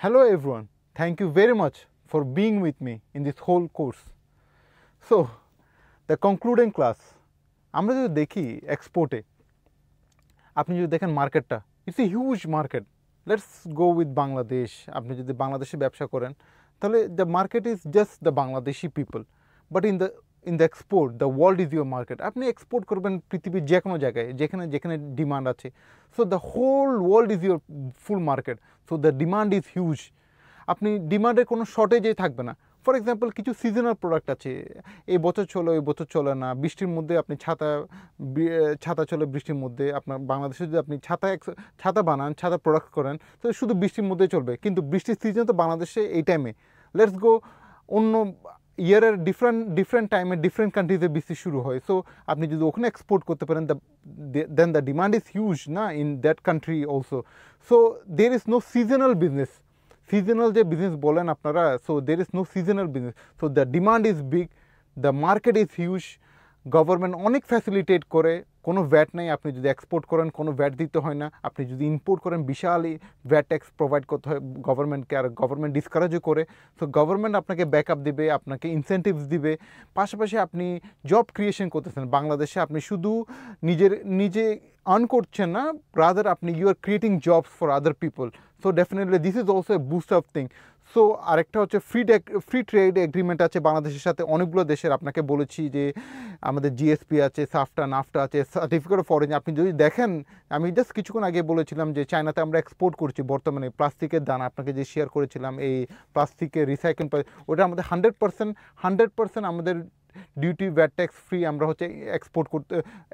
Hello everyone, thank you very much for being with me in this whole course. So, the concluding class, আমরা যদি দেখি এক্সপোর্টে আপনি যদি দেখেন মার্কেটটা it's a huge market. Let's go with Bangladesh. আপনি যদি বাংলাদেশে ব্যবসা করেন তাহলে the market is just the Bangladeshi people, but in the export the world is your market. আপনি এক্সপোর্ট করবেন পৃথিবীর যে কোনো জায়গায় যেখানে যেখানে ডিমান্ড আছে। So the whole world is your full market. So the demand is huge. আপনি ডিমান্ডের কোনো শর্টেজেই থাকবে না। ফর এক্সাম্পল কিছু সিজনাল প্রোডাক্ট আছে, এই বছর চলে ওই বছর চলে না। বৃষ্টির মধ্যে আপনি ছাতা চলে বৃষ্টির মধ্যে। আপনার বাংলাদেশে যদি আপনি ছাতা বানান, ছাতা প্রোডাক্ট করেন, তো শুধু বৃষ্টির মধ্যে চলবে, কিন্তু বৃষ্টির সিজন তো বাংলাদেশে এই টাইমে। লেটস গো অন্য ইয়ারের ডিফারেন্ট টাইমে ডিফারেন্ট কান্ট্রিজে বৃষ্টি শুরু হয়। সো আপনি যদি ওখানে এক্সপোর্ট করতে পারেন then the demand is huge না in that country also. So there is no seasonal business. Seasonal যে বিজনেস বলেন আপনারা, so there is no seasonal business. So the demand is big, the market is huge. Government অনেক facilitate করে, কোনো VAT নেই। আপনি যদি এক্সপোর্ট করেন কোনো ভ্যাট দিতে হয় না। আপনি যদি ইম্পোর্ট করেন বিশালই ভ্যাট ট্যাক্স প্রোভাইড করতে হয় গভর্নমেন্টকে, আর গভর্নমেন্ট ডিসকারেজও করে। সো গভর্নমেন্ট আপনাকে ব্যাকআপ দিবে, আপনাকে ইনসেন্টিভস দিবে। পাশাপাশি আপনি জব ক্রিয়েশন করতেছেন বাংলাদেশে। আপনি শুধু নিজে আর্ন করছেন না, রাদার আপনি you are creating jobs for other people. So definitely this is also a boost of thing. So আরেকটা হচ্ছে ফ্রি ট্রেড এগ্রিমেন্ট আছে বাংলাদেশের সাথে অনেকগুলো দেশের। আপনাকে বলেছি যে আমাদের জিএসপি আছে, সাফটা, নাফটা আছে, সার্টিফিকেট অফ অরিজিন। আপনি যদি দেখেন, আমি জাস্ট কিছুক্ষণ আগে বলেছিলাম যে চায়নাতে আমরা এক্সপোর্ট করছি বর্তমানে প্লাস্টিকের দানা। আপনাকে যে শেয়ার করেছিলাম এই প্লাস্টিকের রিসাইকেল, ওটা আমাদের 100% আমাদের ডিউটি ভ্যাট ট্যাক্স ফ্রি। আমরা হচ্ছে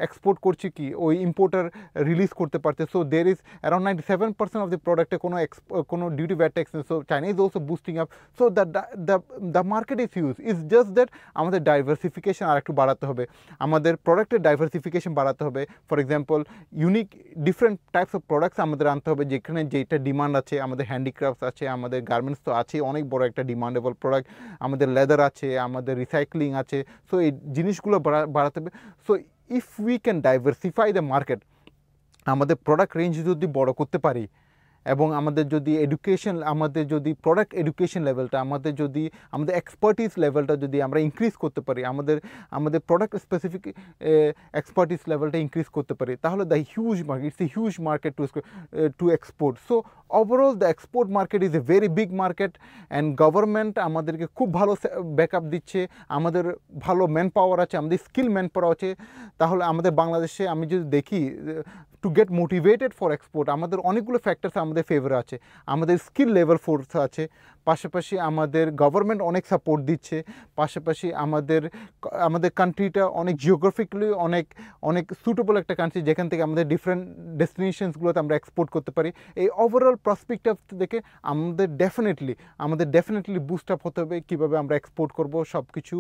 এক্সপোর্ট করছি কি ওই ইম্পোর্টার রিলিজ করতে পারছে। So there is around 97% of the প্রোডাক্টে কোনো ডিউটি ভ্যাট ট্যাক্স নেই। So China is also boosting up. So the market is huge. Is just that আমাদের ডাইভার্সিফিকেশন আর একটু বাড়াতে হবে, আমাদের প্রোডাক্টের ডাইভার্সিফিকেশন বাড়াতে হবে। For example unique different types of products আমাদের আনতে হবে, যেখানে যেটা ডিমান্ড আছে। আমাদের হ্যান্ডিক্রাফটস আছে, আমাদের গার্মেন্টস তো আছে, অনেক বড় একটা ডিমান্ডেবল প্রোডাক্ট। আমাদের লেদার আছে, আমাদের রিসাইক্লিং আছে। সো এই জিনিসগুলো বাড়াতে হবে। So if we can diversify the market, আমাদের প্রোডাক্ট রেঞ্জ যদি বড় করতে পারি, এবং আমাদের যদি প্রোডাক্ট এডুকেশন লেভেলটা, আমাদের এক্সপার্টিস লেভেলটা যদি আমরা ইনক্রিজ করতে পারি, আমাদের প্রোডাক্ট স্পেসিফিক এক্সপার্টিস লেভেলটা ইনক্রিজ করতে পারি, তাহলে the huge market, it's a huge market to export. So overall the export market is a very big market, and government আমাদেরকে খুব ভালো ব্যাকআপ দিচ্ছে। আমাদের ভালো ম্যান পাওয়ার আছে, আমাদের স্কিল ম্যান পাওয়ার আছে। তাহলে আমাদের বাংলাদেশে আমি যদি দেখি, to get motivated for export আমাদের অনেকগুলো ফ্যাক্টরস আমাদের ফেভারে আছে। আমাদের স্কিল লেভেল ফোর্স আছে, পাশাপাশি আমাদের গভর্নমেন্ট অনেক সাপোর্ট দিচ্ছে, পাশাপাশি আমাদের কান্ট্রিটা অনেক জিওগ্রাফিক্যালি অনেক সুটেবল একটা কান্ট্রি, যেখান থেকে আমাদের ডিফারেন্ট ডেস্টিনেশনসগুলোতে আমরা এক্সপোর্ট করতে পারি। এই ওভারঅল প্রসপেক্টিভ দেখে আমাদের ডেফিনেটলি বুস্ট আপ হতে হবে কীভাবে আমরা এক্সপোর্ট করব। সব কিছু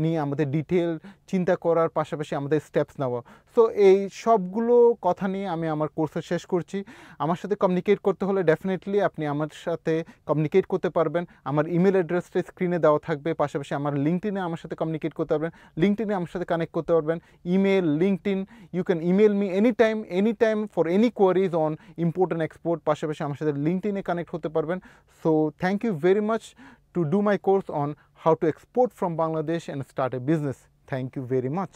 নিয়ে আমাদের ডিটেল চিন্তা করার পাশাপাশি আমাদের স্টেপস নেওয়া। সো এই সবগুলো কথা নিয়ে আমি আমার কোর্সে শেষ করছি। আমার সাথে কমিউনিকেট করতে হলে ডেফিনেটলি আপনি আমার সাথে কমিউনিকেট করতে পারবেন। আমার ইমেল অ্যাড্রেসটা স্ক্রিনে দেওয়া থাকবে, পাশাপাশি আমার লিঙ্কডইনে আমার সাথে কমিউনিকেট করতে পারবেন, লিঙ্কডইনে আমার সাথে কানেক্ট করতে পারবেন। Email, LinkedIn, you can email me any time for any queries on import and export. পাশাপাশি আমার সাথে লিঙ্কডইনে কানেক্ট হতে পারবেন। So thank you very much to do my course on how to export from Bangladesh and start a business. Thank you very much.